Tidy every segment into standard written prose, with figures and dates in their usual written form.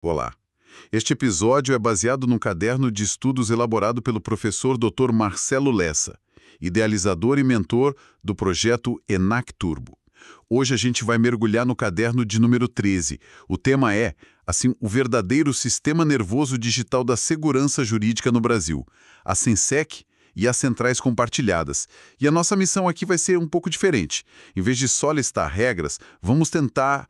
Olá. Este episódio é baseado num caderno de estudos elaborado pelo professor Dr. Marcelo Lessa, idealizador e mentor do projeto ENAC Turbo. Hoje a gente vai mergulhar no caderno de número 13. O tema é, o verdadeiro sistema nervoso digital da segurança jurídica no Brasil, a SENSEC e as centrais compartilhadas. E a nossa missão aqui vai ser um pouco diferente. Em vez de só listar regras, vamos tentar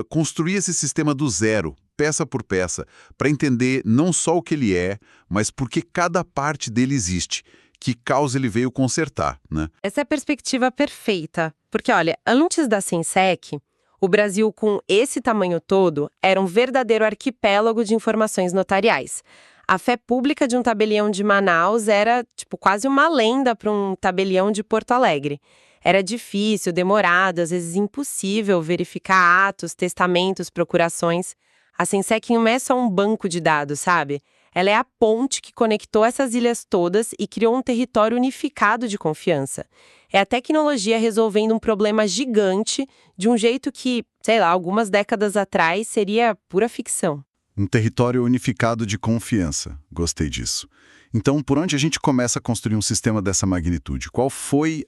construir esse sistema do zero, peça por peça, para entender não só o que ele é, mas por que cada parte dele existe, que causa ele veio consertar, né? Essa é a perspectiva perfeita, porque olha, antes da SENSEC, o Brasil com esse tamanho todo era um verdadeiro arquipélago de informações notariais. A fé pública de um tabelião de Manaus era, quase uma lenda para um tabelião de Porto Alegre. Era difícil, demorado, às vezes impossível verificar atos, testamentos, procurações. A SENSEC não é só um banco de dados, sabe? Ela é a ponte que conectou essas ilhas todas e criou um território unificado de confiança. É a tecnologia resolvendo um problema gigante de um jeito que, algumas décadas atrás seria pura ficção. Um território unificado de confiança. Gostei disso. Então, por onde a gente começa a construir um sistema dessa magnitude? Qual foi,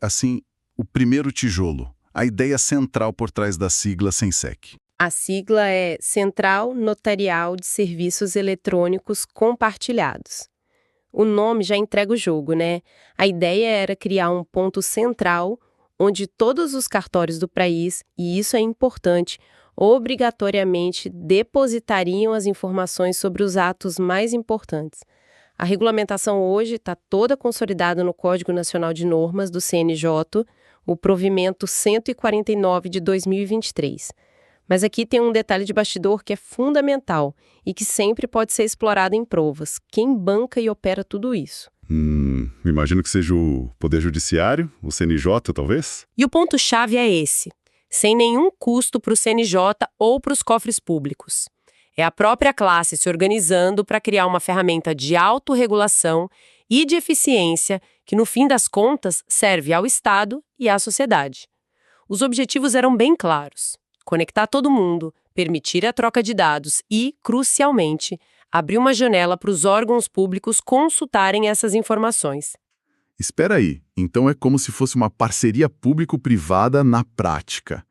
o primeiro tijolo? A ideia central por trás da sigla SENSEC. A sigla é Central Notarial de Serviços Eletrônicos Compartilhados. O nome já entrega o jogo, né? A ideia era criar um ponto central onde todos os cartórios do país, e isso é importante, obrigatoriamente depositariam as informações sobre os atos mais importantes. A regulamentação hoje está toda consolidada no Código Nacional de Normas do CNJ, o provimento 149 de 2023. Mas aqui tem um detalhe de bastidor que é fundamental e que sempre pode ser explorado em provas. Quem banca e opera tudo isso? Imagino que seja o Poder Judiciário, o CNJ, talvez? E o ponto-chave é esse, sem nenhum custo para o CNJ ou para os cofres públicos. É a própria classe se organizando para criar uma ferramenta de autorregulação e de eficiência que, no fim das contas, serve ao Estado e à sociedade. Os objetivos eram bem claros. Conectar todo mundo, permitir a troca de dados e, crucialmente, abrir uma janela para os órgãos públicos consultarem essas informações. Espera aí, então é como se fosse uma parceria público-privada na prática.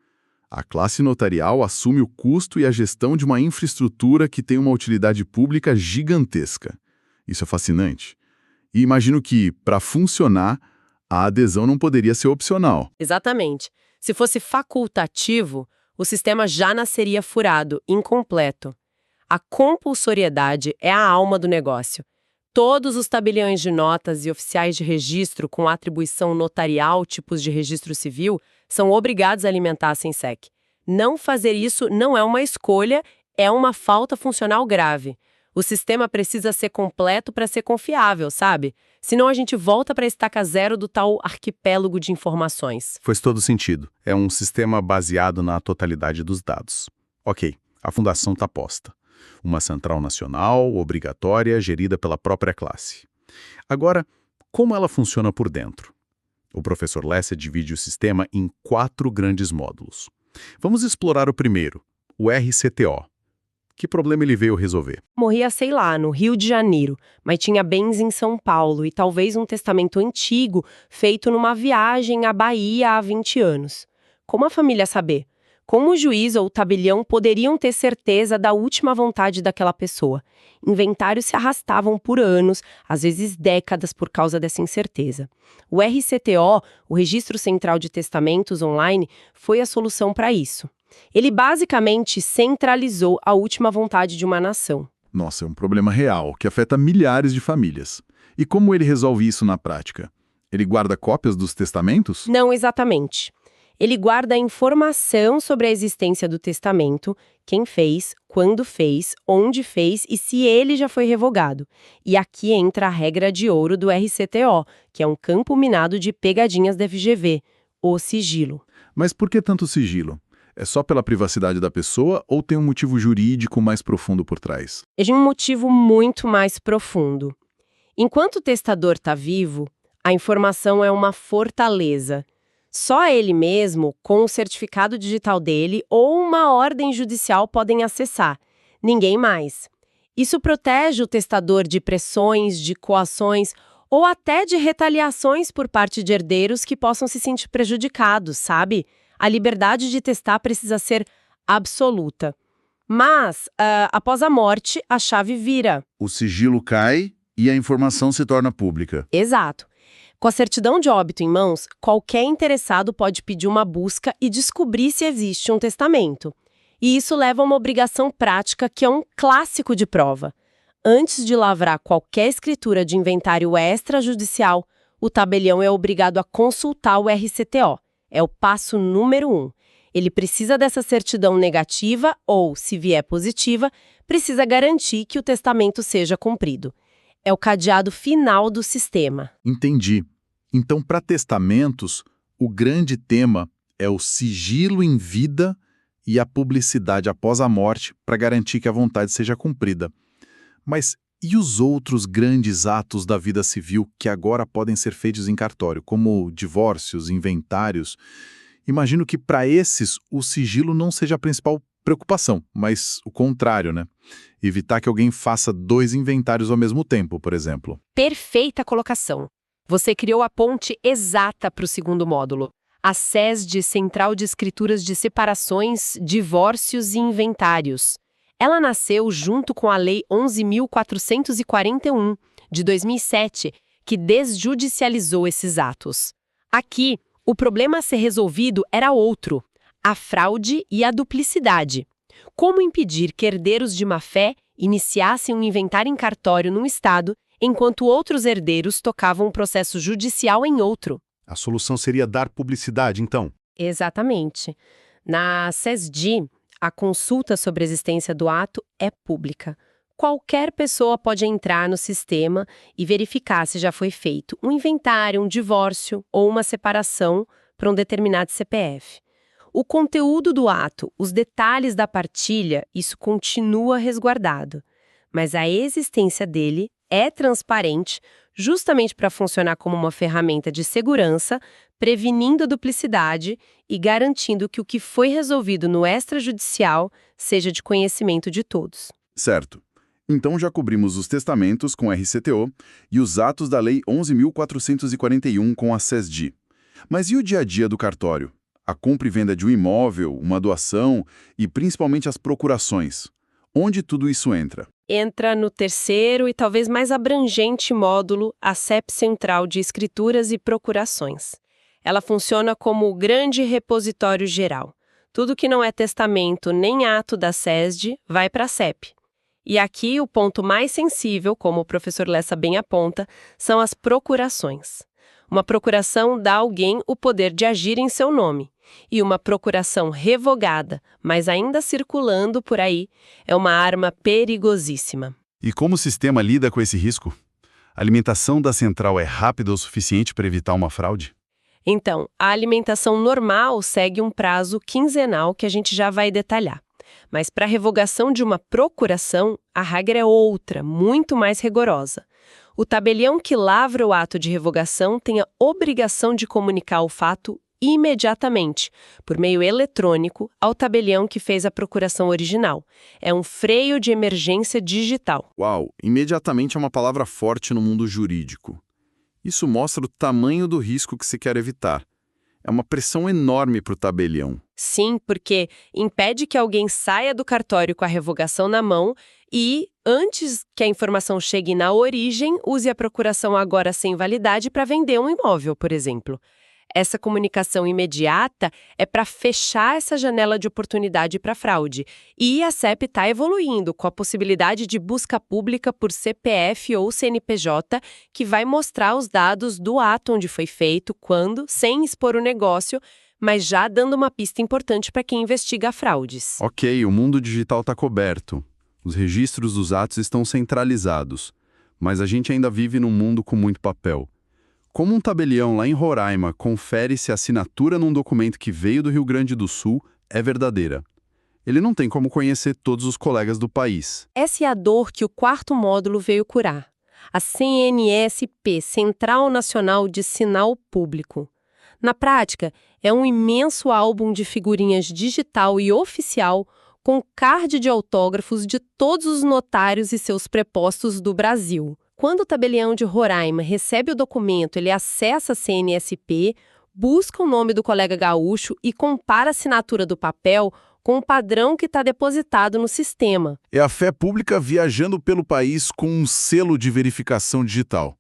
A classe notarial assume o custo e a gestão de uma infraestrutura que tem uma utilidade pública gigantesca. Isso é fascinante. E imagino que, para funcionar, a adesão não poderia ser opcional. Exatamente. Se fosse facultativo, o sistema já nasceria furado, incompleto. A compulsoriedade é a alma do negócio. Todos os tabeliões de notas e oficiais de registro com atribuição notarial, tipos de registro civil, são obrigados a alimentar a SENSEC. Não fazer isso não é uma escolha, é uma falta funcional grave. O sistema precisa ser completo para ser confiável, sabe? Senão a gente volta para a estaca zero do tal arquipélago de informações. Faz todo sentido. É um sistema baseado na totalidade dos dados. Ok, a fundação está posta. Uma central nacional, obrigatória, gerida pela própria classe. Agora, como ela funciona por dentro? O professor Lessa divide o sistema em 4 grandes módulos. Vamos explorar o primeiro, o RCTO. Que problema ele veio resolver? Morria, no Rio de Janeiro, mas tinha bens em São Paulo e talvez um testamento antigo feito numa viagem à Bahia há 20 anos. Como a família saber? Como o juiz ou o tabelião poderiam ter certeza da última vontade daquela pessoa? Inventários se arrastavam por anos, às vezes décadas por causa dessa incerteza. O RCTO, o Registro Central de Testamentos Online, foi a solução para isso. Ele basicamente centralizou a última vontade de uma nação. Nossa, é um problema real que afeta milhares de famílias. E como ele resolve isso na prática? Ele guarda cópias dos testamentos? Não exatamente. Ele guarda a informação sobre a existência do testamento, quem fez, quando fez, onde fez e se ele já foi revogado. E aqui entra a regra de ouro do RCTO, que é um campo minado de pegadinhas da FGV, o sigilo. Mas por que tanto sigilo? É só pela privacidade da pessoa ou tem um motivo jurídico mais profundo por trás? É de um motivo muito mais profundo. Enquanto o testador está vivo, a informação é uma fortaleza. Só ele mesmo, com o certificado digital dele ou uma ordem judicial podem acessar. Ninguém mais. Isso protege o testador de pressões, de coações ou até de retaliações por parte de herdeiros que possam se sentir prejudicados, sabe? A liberdade de testar precisa ser absoluta. Mas, após a morte, a chave vira. O sigilo cai e a informação se torna pública. Exato. Com a certidão de óbito em mãos, qualquer interessado pode pedir uma busca e descobrir se existe um testamento. E isso leva a uma obrigação prática que é um clássico de prova. Antes de lavrar qualquer escritura de inventário extrajudicial, o tabelião é obrigado a consultar o RCTO. É o passo número 1. Ele precisa dessa certidão negativa ou, se vier positiva, precisa garantir que o testamento seja cumprido. É o cadeado final do sistema. Entendi. Então, para testamentos, o grande tema é o sigilo em vida e a publicidade após a morte para garantir que a vontade seja cumprida. Mas e os outros grandes atos da vida civil que agora podem ser feitos em cartório, como divórcios, inventários? Imagino que para esses o sigilo não seja a principal preocupação, mas o contrário, né? Evitar que alguém faça 2 inventários ao mesmo tempo, por exemplo. Perfeita colocação. Você criou a ponte exata para o segundo módulo. A SESD, Central de Escrituras de Separações, Divórcios e Inventários. Ela nasceu junto com a Lei 11.441, de 2007, que desjudicializou esses atos. Aqui, o problema a ser resolvido era outro: a fraude e a duplicidade. Como impedir que herdeiros de má-fé iniciassem um inventário em cartório num estado, enquanto outros herdeiros tocavam um processo judicial em outro? A solução seria dar publicidade, então? Exatamente. Na SESD, a consulta sobre a existência do ato é pública. Qualquer pessoa pode entrar no sistema e verificar se já foi feito um inventário, um divórcio ou uma separação para um determinado CPF. O conteúdo do ato, os detalhes da partilha, isso continua resguardado. Mas a existência dele é transparente justamente para funcionar como uma ferramenta de segurança, prevenindo a duplicidade e garantindo que o que foi resolvido no extrajudicial seja de conhecimento de todos. Certo. Então já cobrimos os testamentos com RCTO e os atos da Lei 11.441 com a SESD. Mas e o dia a dia do cartório? A compra e venda de um imóvel, uma doação e principalmente as procurações. Onde tudo isso entra? Entra no terceiro e talvez mais abrangente módulo, a CEP Central de Escrituras e Procurações. Ela funciona como o grande repositório geral. Tudo que não é testamento nem ato da SESD vai para a CEP. E aqui o ponto mais sensível, como o professor Lessa bem aponta, são as procurações. Uma procuração dá a alguém o poder de agir em seu nome. E uma procuração revogada, mas ainda circulando por aí, é uma arma perigosíssima. E como o sistema lida com esse risco? A alimentação da central é rápida o suficiente para evitar uma fraude? Então, a alimentação normal segue um prazo quinzenal que a gente já vai detalhar. Mas para a revogação de uma procuração, a regra é outra, muito mais rigorosa. O tabelião que lavra o ato de revogação tem a obrigação de comunicar o fato imediatamente, por meio eletrônico, ao tabelião que fez a procuração original. É um freio de emergência digital. Uau, imediatamente é uma palavra forte no mundo jurídico. Isso mostra o tamanho do risco que se quer evitar. É uma pressão enorme para o tabelião. Sim, porque impede que alguém saia do cartório com a revogação na mão e, antes que a informação chegue na origem, use a procuração agora sem validade para vender um imóvel, por exemplo. Essa comunicação imediata é para fechar essa janela de oportunidade para fraude. E a CEP está evoluindo com a possibilidade de busca pública por CPF ou CNPJ, que vai mostrar os dados do ato onde foi feito, quando, sem expor o negócio, mas já dando uma pista importante para quem investiga fraudes. Ok, o mundo digital está coberto. Os registros dos atos estão centralizados. Mas a gente ainda vive num mundo com muito papel. Como um tabelião lá em Roraima confere se a assinatura num documento que veio do Rio Grande do Sul é verdadeira? Ele não tem como conhecer todos os colegas do país. Essa é a dor que o quarto módulo veio curar. A CNSP, Central Nacional de Sinal Público. Na prática, é um imenso álbum de figurinhas digital e oficial com card de autógrafos de todos os notários e seus prepostos do Brasil. Quando o tabelião de Roraima recebe o documento, ele acessa a CNSP, busca o nome do colega gaúcho e compara a assinatura do papel com o padrão que está depositado no sistema. É a fé pública viajando pelo país com um selo de verificação digital.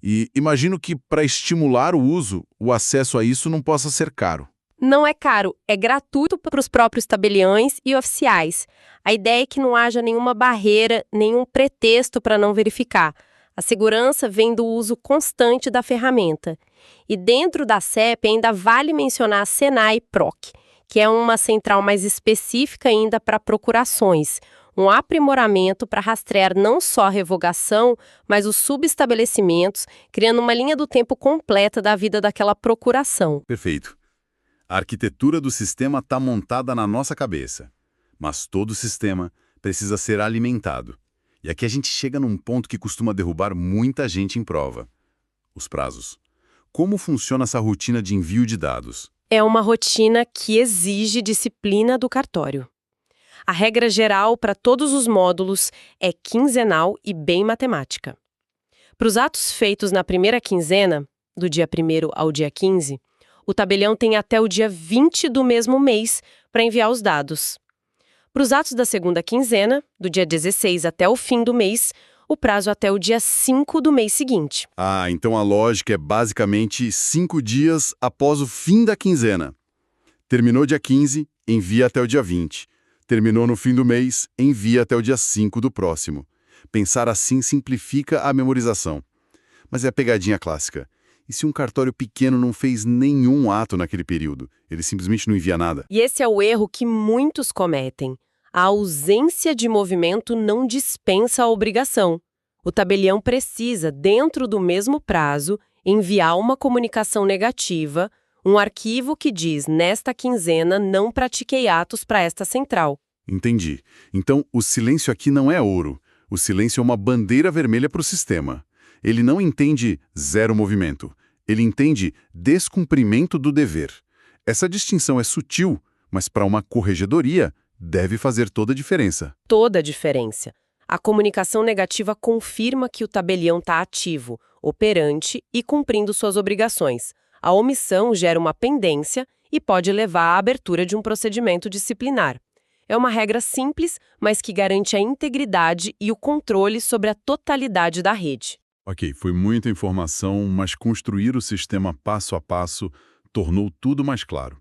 E imagino que, para estimular o uso, o acesso a isso não possa ser caro. Não é caro, é gratuito para os próprios tabeliães e oficiais. A ideia é que não haja nenhuma barreira, nenhum pretexto para não verificar. A segurança vem do uso constante da ferramenta. E dentro da CEP ainda vale mencionar a Senai Proc, que é uma central mais específica ainda para procurações, um aprimoramento para rastrear não só a revogação, mas os subestabelecimentos, criando uma linha do tempo completa da vida daquela procuração. Perfeito. A arquitetura do sistema está montada na nossa cabeça, mas todo o sistema precisa ser alimentado. E aqui a gente chega num ponto que costuma derrubar muita gente em prova: os prazos. Como funciona essa rotina de envio de dados? É uma rotina que exige disciplina do cartório. A regra geral para todos os módulos é quinzenal e bem matemática. Para os atos feitos na primeira quinzena, do dia 1º ao dia 15, o tabelião tem até o dia 20 do mesmo mês para enviar os dados. Para os atos da segunda quinzena, do dia 16 até o fim do mês, o prazo até o dia 5 do mês seguinte. Ah, então a lógica é basicamente 5 dias após o fim da quinzena. Terminou dia 15, envia até o dia 20. Terminou no fim do mês, envia até o dia 5 do próximo. Pensar assim simplifica a memorização. Mas é a pegadinha clássica. E se um cartório pequeno não fez nenhum ato naquele período? Ele simplesmente não envia nada? E esse é o erro que muitos cometem. A ausência de movimento não dispensa a obrigação. O tabelião precisa, dentro do mesmo prazo, enviar uma comunicação negativa, um arquivo que diz: nesta quinzena não pratiquei atos para esta central. Entendi. Então, o silêncio aqui não é ouro. O silêncio é uma bandeira vermelha para o sistema. Ele não entende zero movimento. Ele entende descumprimento do dever. Essa distinção é sutil, mas para uma corregedoria deve fazer toda a diferença. Toda a diferença. A comunicação negativa confirma que o tabelião está ativo, operante e cumprindo suas obrigações. A omissão gera uma pendência e pode levar à abertura de um procedimento disciplinar. É uma regra simples, mas que garante a integridade e o controle sobre a totalidade da rede. Ok, foi muita informação, mas construir o sistema passo a passo tornou tudo mais claro.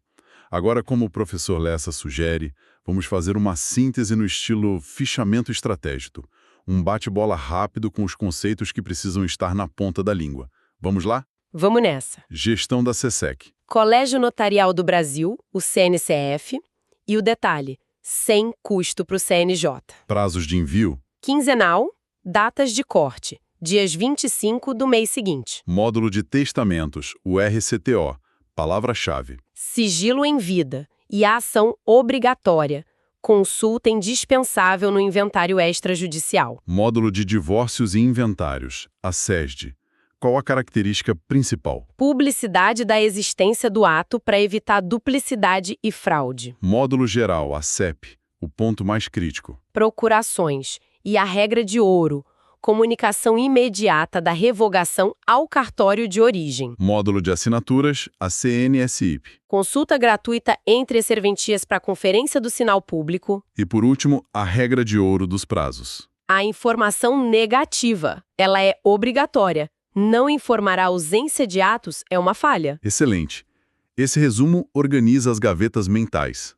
Agora, como o professor Lessa sugere, vamos fazer uma síntese no estilo fichamento estratégico. Um bate-bola rápido com os conceitos que precisam estar na ponta da língua. Vamos lá? Vamos nessa. Gestão da CSEC. Colégio Notarial do Brasil, o CNCF, e o detalhe: sem custo para o CNJ. Prazos de envio. Quinzenal, datas de corte, dias 25 do mês seguinte. Módulo de testamentos, o RCTO. Palavra-chave. Sigilo em vida e a ação obrigatória. Consulta indispensável no inventário extrajudicial. Módulo de divórcios e inventários, a SESD. Qual a característica principal? Publicidade da existência do ato para evitar duplicidade e fraude. Módulo geral, a CEP. O ponto mais crítico. Procurações e a regra de ouro. Comunicação imediata da revogação ao cartório de origem. Módulo de assinaturas, a CNSIP. Consulta gratuita entre as serventias para a Conferência do Sinal Público. E, por último, a regra de ouro dos prazos. A informação negativa. Ela é obrigatória. Não informar a ausência de atos é uma falha. Excelente. Esse resumo organiza as gavetas mentais.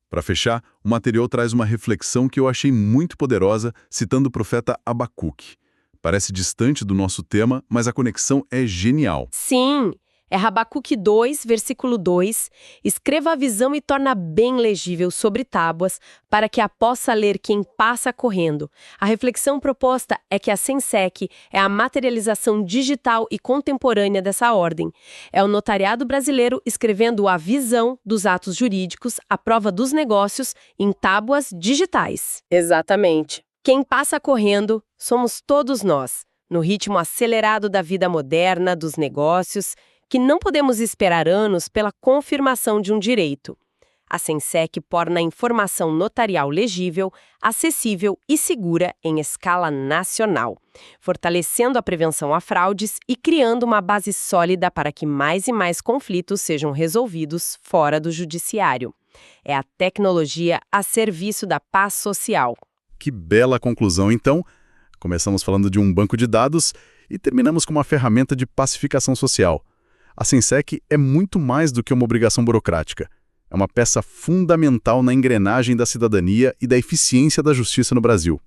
Para fechar, o material traz uma reflexão que eu achei muito poderosa, citando o profeta Abacuque. Parece distante do nosso tema, mas a conexão é genial. Sim, é Habacuque 2, versículo 2. Escreva a visão e torna bem legível sobre tábuas, para que a possa ler quem passa correndo. A reflexão proposta é que a SENSEC é a materialização digital e contemporânea dessa ordem. É o notariado brasileiro escrevendo a visão dos atos jurídicos, a prova dos negócios, em tábuas digitais. Exatamente. Quem passa correndo somos todos nós, no ritmo acelerado da vida moderna, dos negócios, que não podemos esperar anos pela confirmação de um direito. A Sensec torna a informação notarial legível, acessível e segura em escala nacional, fortalecendo a prevenção a fraudes e criando uma base sólida para que mais e mais conflitos sejam resolvidos fora do judiciário. É a tecnologia a serviço da paz social. Que bela conclusão, então. Começamos falando de um banco de dados e terminamos com uma ferramenta de pacificação social. A Sensec é muito mais do que uma obrigação burocrática. É uma peça fundamental na engrenagem da cidadania e da eficiência da justiça no Brasil.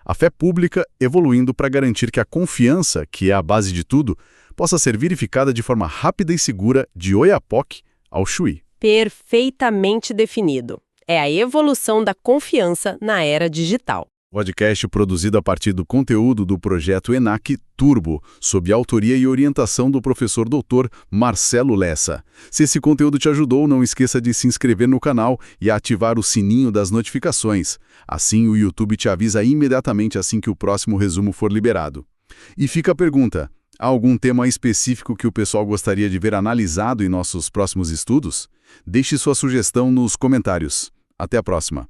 A fé pública evoluindo para garantir que a confiança, que é a base de tudo, possa ser verificada de forma rápida e segura de Oiapoque ao Chuí. Perfeitamente definido. É a evolução da confiança na era digital. Podcast produzido a partir do conteúdo do projeto ENAC Turbo, sob autoria e orientação do professor Dr. Marcelo Lessa. Se esse conteúdo te ajudou, não esqueça de se inscrever no canal e ativar o sininho das notificações. Assim, o YouTube te avisa imediatamente assim que o próximo resumo for liberado. E fica a pergunta: há algum tema específico que o pessoal gostaria de ver analisado em nossos próximos estudos? Deixe sua sugestão nos comentários. Até a próxima!